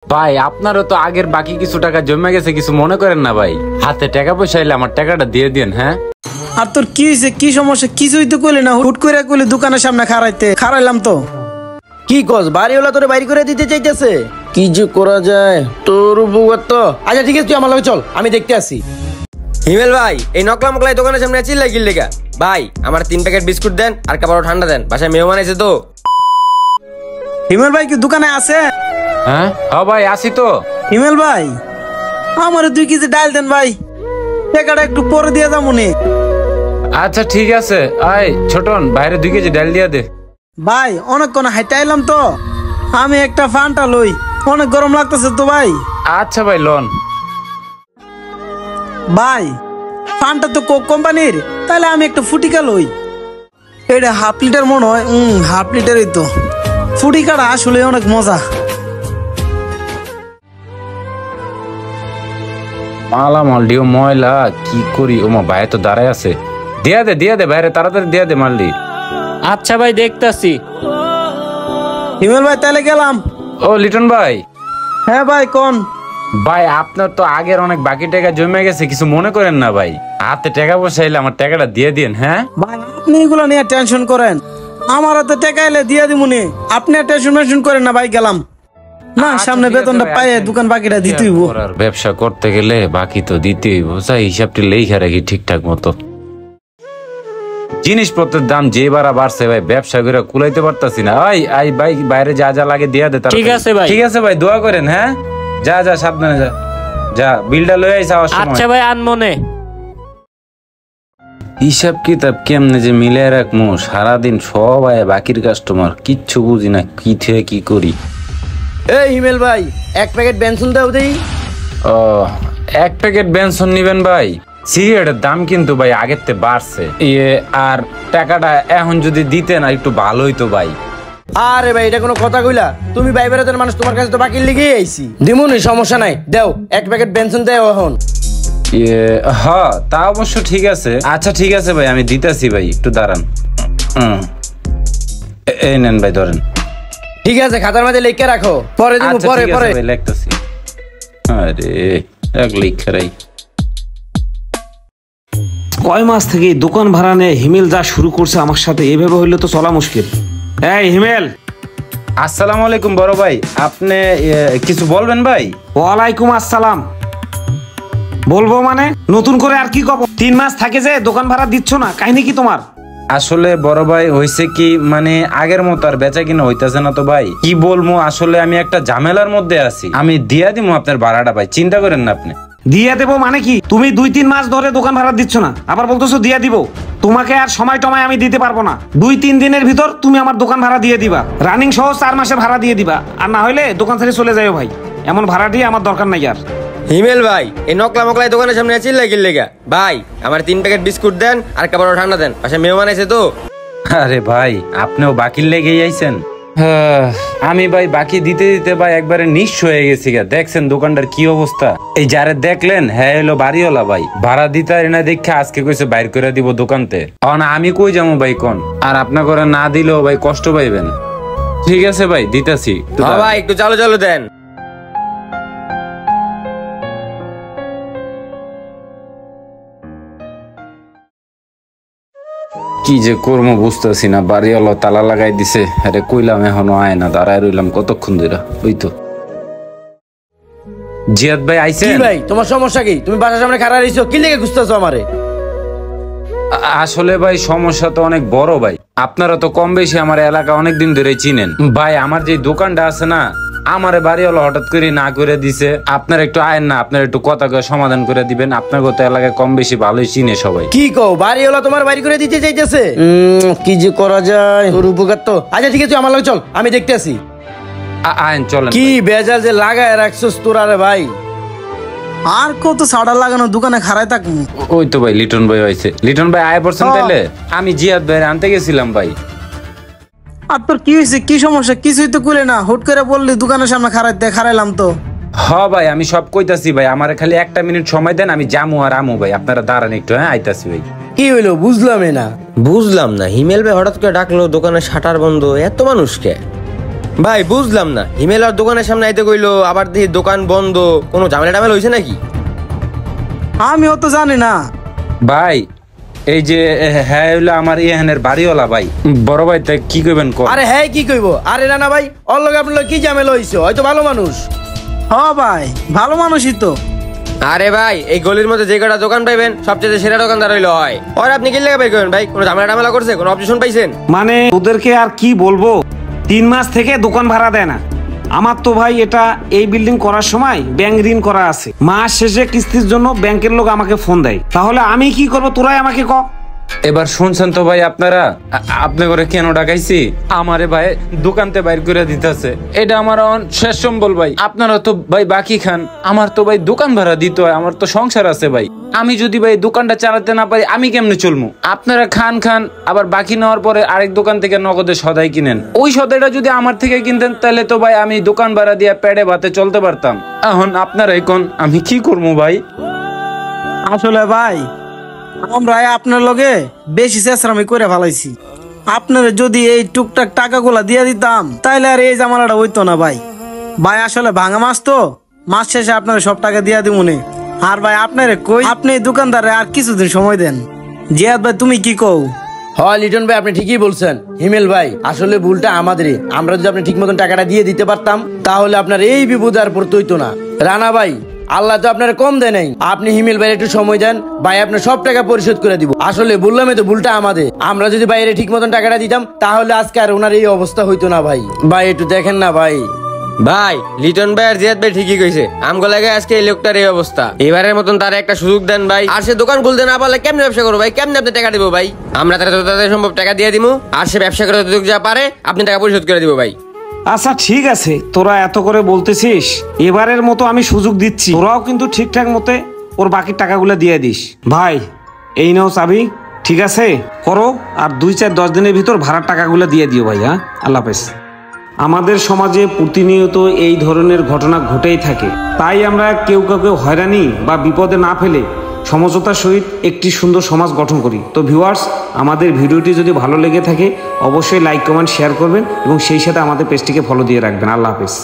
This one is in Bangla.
ভাই আপনারও তো আগের বাকি কিছু টাকা জমে গেছে, কিছু মনে করেন না ভাই। হাতে টাকা পয়সা এলে আমার টাকাটা দিয়ে দিন। হ্যাঁ আর তোর কি হয়েছে, কি সমস্যা? কিছুই তো কইলি না, হুট করে কইলি দোকানের সামনে খারাইলাম তো। কি কস, বাড়িওয়ালা তোরে বাইরে করে দিতে চাইতেছে? কি যে করা যায় তোর বুয়ার তো। আচ্ছা ঠিক আছে, তুই আমার লগে চল, আমি দেখতে আসি। হিমেল ভাই, এই নকলা মকলাই দোকানের সামনে চিল্লাই কিল লেগা? ভাই আমার 3 প্যাকেট বিস্কুট দেন আর কাপড় ঠান্ডা দেন, বাসায় মেহমান আছে তো। হিমেল ভাই কি দোকানে আছে? হ্যাঁ ভাই আসি তো। হিমেল ভাই আমার 2 কেজি ডাল দেন ভাই, টাকাটা একটু পরে দিয়ে যাবো নি। আচ্ছা ঠিক আছে, আয় ছোটন বাইরে 2 কেজি ডাল দিয়া দে। ভাই অনেকক্ষণ হাইতে আইলাম তো, আমি একটা ফান্টা লই, অনেক গরম লাগতেছে তো ভাই। আচ্ছা ভাই লন। ভাই ফান্টা তো কোক কোম্পানির, তাহলে আমি একটা ফুটিকা লই। এটা হাফ লিটার মনে হয়, হাফ লিটারই তো। ফুটিকাটা আসলে অনেক মজা। মালামাল ডিও ময়লা, কি করি? ওমা ভাই তো দাঁড়ায় আছে, দিয়া দে বাইরে, তাড়াতাড়ি দিয়া দে মালডি। আচ্ছা ভাই দেখতাছি। হিমেল ভাই তাহলে গেলাম। ও লিটন ভাই। হ্যাঁ ভাই কোন? ভাই আপনার তো আগের অনেক বাকি টাকা জমে গেছে, কিছু মনে করেন না ভাই। হাতে টাকা পয়সা এলে আমার টাকাটা দিয়ে দিন। হ্যাঁ ভাই আপনি এগুলো নিয়ে টেনশন করেন, আমার হাতে টাকা এলে দিয়ে দিমুনি, আপনি টেনশন করেন না ভাই। গেলাম না, সামনে বেতনটা পাইয়ে দোকান বাকিটা দিতে হইব। ব্যবসা করতে গেলে বাকি তো দিতে হইব, যাই হিসাবটি লেখা রাখি ঠিকঠাক মতো। জিনিসপত্রের দাম যে বাড়ছে ভাই, ব্যবসা করে কুলাইতে পারতাছি না। ভাই বাইরে যা যা লাগে দিয়া দে। ঠিক আছে ভাই, ঠিক আছে ভাই, দোয়া করেন। হ্যাঁ যা সাবধানে যা বিলটা লয়ে আইস। আচ্ছা ভাই আনমনে। হিসাব কিতাব কেমনে যে মিলে রাখবো, সারাদিন সবাই বাকির কাস্টমার, কিচ্ছু বুঝি না কি থেকে কি করি। এই হিমেল ভাই, 1 প্যাকেট বেনসন দাও দেই। ও 1 প্যাকেট বেনসন নিবেন ভাই? সিগারেটের দাম কিন্তু ভাই আগের থেকে বাড়ছে, আর টাকাটা এখন যদি দিতেন আর একটু ভালো হইতো ভাই। আরে ভাই এটা কোনো কথা কইলা? তুমি ভাই বেড়াতের মানুষ, তোমার কাছে তো বাকি লেগেই আইছি। দিমুনি, সমস্যা নাই, দাও 1 প্যাকেট বেনসন দাও এখন। হ্যাঁ তা অবশ্য ঠিক আছে। আচ্ছা ঠিক আছে ভাই, আমি দিতেছি ভাই, একটু দাঁড়ান। এই নেন ভাই ধরেন। ঠিক আছে, খাতার মধ্যে লিখে রাখো, পরে দিমু। পরে লিখতেছি। আরে এক লিখে রাই। কয় মাস থেকে দোকান ভাড়া নিয়ে হিমেল যা শুরু করছে আমার সাথে, এভাবে হইলে তো চলা মুশকিল। এই হিমেল। আসসালামু আলাইকুম বড় ভাই, আপনি কিছু বলবেন ভাই? ওয়ালাইকুম আসসালাম। বলবো মানে নতুন করে আর কি কব? 3 মাস থাকে যে দোকান ভাড়া দিচ্ছ না, কাহিনী কি তোমার? আসলে বড় ভাই হয়েছে কি, মানে আগের মতো আর বেচা কিনা হইতেছে না তো ভাই। কি বলবো, আসলে আমি একটা ঝামেলার মধ্যে আছি। আমি দিয়া দিব আপনার ভাড়াটা ভাই, চিন্তা করেন না আপনি। দিয়ে দেবো মানে কি? তুমি 2-3 মাস ধরে দোকান ভাড়া দিচ্ছ না, আবার বলতেছো দিয়ে দিব। তোমাকে আর সময় টময় আমি দিতে পারবো না। 2-3 দিনের ভিতর তুমি আমার দোকান ভাড়া দিয়ে দিবা, রানিং সহ 4 মাসের ভাড়া দিয়ে দিবা। আর না হলে দোকান ছেড়ে চলে যাও ভাই, এমন ভাড়া দিয়ে আমার দরকার নাই আর। হিমেল ভাই, এই নকলা মকলাই দোকানের সামনে চিল্লাই কিল লেগা? ভাই আমার 3 প্যাকেট বিস্কুট দেন আর কাপড় ঠান্ডা দেন, বাসায় মেহমান আছে তো। আরে ভাই আপনিও বাকির লেগে আইছেন। আমি ভাই বাকি দিতে দিতে ভাই একবারে নিঃস্ব হয়ে গেছি। দেখছেন দোকানটার কি অবস্থা। এই যারে দেখলেন হ্যাঁ এলো বাড়িওয়ালা ভাই, ভাড়া দিতে না দেখে আজকে কইছে বাইর করে দিব দোকানতে। আমি কই যাবো ভাই কোন? আর আপনা করে না দিলেও ভাই কষ্ট পাইবেন। ঠিক আছে ভাই দিতেছি। ভাই একটু চালু দেন। কি যে করবো বুঝতেছি না, বাড়িওয়ালা তালা লাগাই দিছে। আরে কইলাম এখনো আয় না, দাঁড়ায় রইলাম কতক্ষণ ধরে। ওই তো জিয়াদ ভাই আইছেন? ভাই তোমার সমস্যা কি? তুমি বাসার সামনে খাড়া রইছো, কি লেগে খুঁজতেছো আমারে? আসলে ভাই সমস্যা তো অনেক বড় ভাই, আপনারা তো কম বেশি আমার এলাকা অনেকদিন ধরে চিনেন ভাই। আমার যে দোকানটা আছে না, আমার বাড়িওয়ালা হঠাৎ করে না করে দিছে। আপনার একটু আয়েন না, আপনার একটু কথা করে সমাধান করে দিবেন। আপনার তো এলাকায় কম বেশি ভালোই চিনে সবাই। কি কও, বাড়িওয়ালা তোমার বাড়ি করে দিতে চাইতেছে? কি যে করা যায় তোর উপকার তো। আচ্ছা ঠিক আছে, আমার লগে চল, আমি দেখতে আসি। আয়েন চলেন। কি বেজাল যে লাগায় রাখছস তোরা রে ভাই। আর কত সাড়া লাগানো দোকানে খাড়াই থাকবো। ওই তো ভাই লিটন ভাই হয়েছে। লিটন ভাই আয় পড়ছেন তাইলে? আমি জিয়াদ ভাই আনতে গেছিলাম ভাই। আর তোর কি হয়েছে, কি সমস্যা? কিছুই তো কইলে না, হুট করে বললি দোকানের সামনে খাড়াইলাম তো। হ্যাঁ ভাই আমি সব কইতাছি ভাই, আমার খালি 1 মিনিট সময় দেন, আমি জামু আর আমু ভাই। আপনারা দাঁড়ান একটু, হ্যাঁ আইতাছি ভাই। কি হইলো বুঝলাম না হিমেল ভাই হঠাৎ করে ডাকলো, দোকানের শাটার বন্ধ, এত মানুষকে? ভাই বুঝলাম না, হিমেল আর দোকানের সামনে আইতে কইলো, আবার দেখি দোকান বন্ধ। কোনো ঝামেলা টামেলা হয়েছে নাকি? আমিও তো জানি না। ভাই এই যে হ্যাঁ হইলো আমার ইহানের বাড়িওয়ালা ভাই। বড় ভাই তাই কি কইবেন কর। আরে হ্যাঁ কি কইবো? আরে রানা ভাই, ওর লগে আপনার লগে কি ঝামেলা হইছে? হয়তো ভালো মানুষ। হ ভাই, ভালো মানুষই তো। আরে ভাই, এই গলির মধ্যে যে কটা দোকান পাইবেন সবচেয়ে সেরা দোকানদার হইলো হয়। আর আপনি কি লেগে পাই করেন ভাই? কোনো ঝামেলা টামেলা করছে? কোনো অবজেকশন পাইছেন? মানে ওদেরকে আর কি বলবো, 3 মাস থেকে দোকান ভাড়া দেয় না। আমার তো ভাই এটা এই বিল্ডিং করার সময় ব্যাংক ঋণ করা আছে, মাস শেষে কিস্তির জন্য ব্যাংকের লোক আমাকে ফোন দেয়। তাহলে আমি কি করব, তোরাই আমাকে ক। এবার শুনছেন তো ভাই আপনারা, আপনি করে কেন ডাকাইছি? আমারে ভাই দোকানতে বাইর করে দিতেছে। এটা আমার শেষ সম্বল ভাই। আপনারা তো ভাই বাকি খান, আমার তো ভাই দোকান ভাড়া দিতে হয়, আমার তো সংসার আছে ভাই। আমি যদি ভাই দোকানটা চালাতে না পারি আমি কেমনে চলবো? আপনারা খান খান, আবার বাকি নেওয়ার পরে আরেক দোকান থেকে নগদে সদাই কিনেন। ওই সদাইটা যদি আমার থেকে কিনতেন তাহলে তো ভাই আমি দোকান ভাড়া দিয়ে পেটে ভাতে চলতে পারতাম। এখন আপনারাই কোন আমি কি করবো ভাই? আসলে ভাই আমরা আপনার লগে বেশি চেষ্টামি করে ফেলাইছি। আপনারা যদি এই টুকটাক টাকাগুলা দিয়ে দিতাম তাইলে আর এই জামালাটা হইতো না ভাই। ভাই আসলে ভাঙা মাছ তো, মাস শেষে আপনারা সব টাকা দিয়ে দিব মনে। আর ভাই আপনারে কই, আপনি দোকানদারে আর কিছুদিন সময় দেন। জিয়াদ ভাই তুমি কি কও? হয় লিটন ভাই, আপনি ঠিকই বলছেন। হিমেল ভাই আসলে ভুলটা আমাদেরই। আমরা যদি আপনি ঠিক মতন টাকাটা দিয়ে দিতে পারতাম তাহলে আপনার এই বিপদ আর পড়তে হইতো না। রানা ভাই, আল্লাহ তো আপনার কম দেয় নাই। আপনি হিমেল ভাই একটু সময় দেন, ভাই আপনার সব টাকা পরিশোধ করে দিব। আসলে বললামই তো, ভুলটা আমাদের। আমরা যদি বাইরে ঠিক মতন টাকাটা দিতাম তাহলে আজকে আর ওনার এই অবস্থা হইতো না ভাই। ভাই একটু দেখেন না ভাই। ভাই লিটন ভাই আর জিয়াদ ভাই ঠিকই কইছে, আমগো লাগে আজকে এই লোকটার এই অবস্থা। এবারের মতন তার একটা সুযোগ দেন ভাই। আর সে দোকান খুলতে না পারলে কেমনে ব্যবসা করবো ভাই? কেমনে আপনি টাকা দিব ভাই? আমরা তার যতটাই সম্ভব টাকা দিয়ে দিব, আর সে ব্যবসা করে যতটুকু যা পারে আপনি টাকা পরিশোধ করে দিব ভাই। আচ্ছা ঠিক আছে, তোরা এত করে বলতেছিস, এবারের মতো আমি সুযোগ দিচ্ছি। তোরাও কিন্তু ঠিকঠাক মতে ওর বাকি টাকাগুলো দিয়ে দিস। ভাই এই নাও চাবি, ঠিক আছে করো। আর 2-4-10 দিনের ভিতর ভাড়ার টাকাগুলো দিয়ে দিও ভাই। হ্যাঁ, আল্লাহ হাফেজ। আমাদের সমাজে প্রতিনিয়ত এই ধরনের ঘটনা ঘটেই থাকে, তাই আমরা কেউ কাউকে হয়রানি বা বিপদে না ফেলে সমঝোতার সহিত একটি সুন্দর সমাজ গঠন করি। তো ভিউয়ার্স, আমাদের ভিডিওটি যদি ভালো লেগে থাকে অবশ্যই লাইক কমেন্ট শেয়ার করবেন এবং সেই সাথে আমাদের পেজটিকে ফলো দিয়ে রাখবেন। আল্লাহ হাফেজ।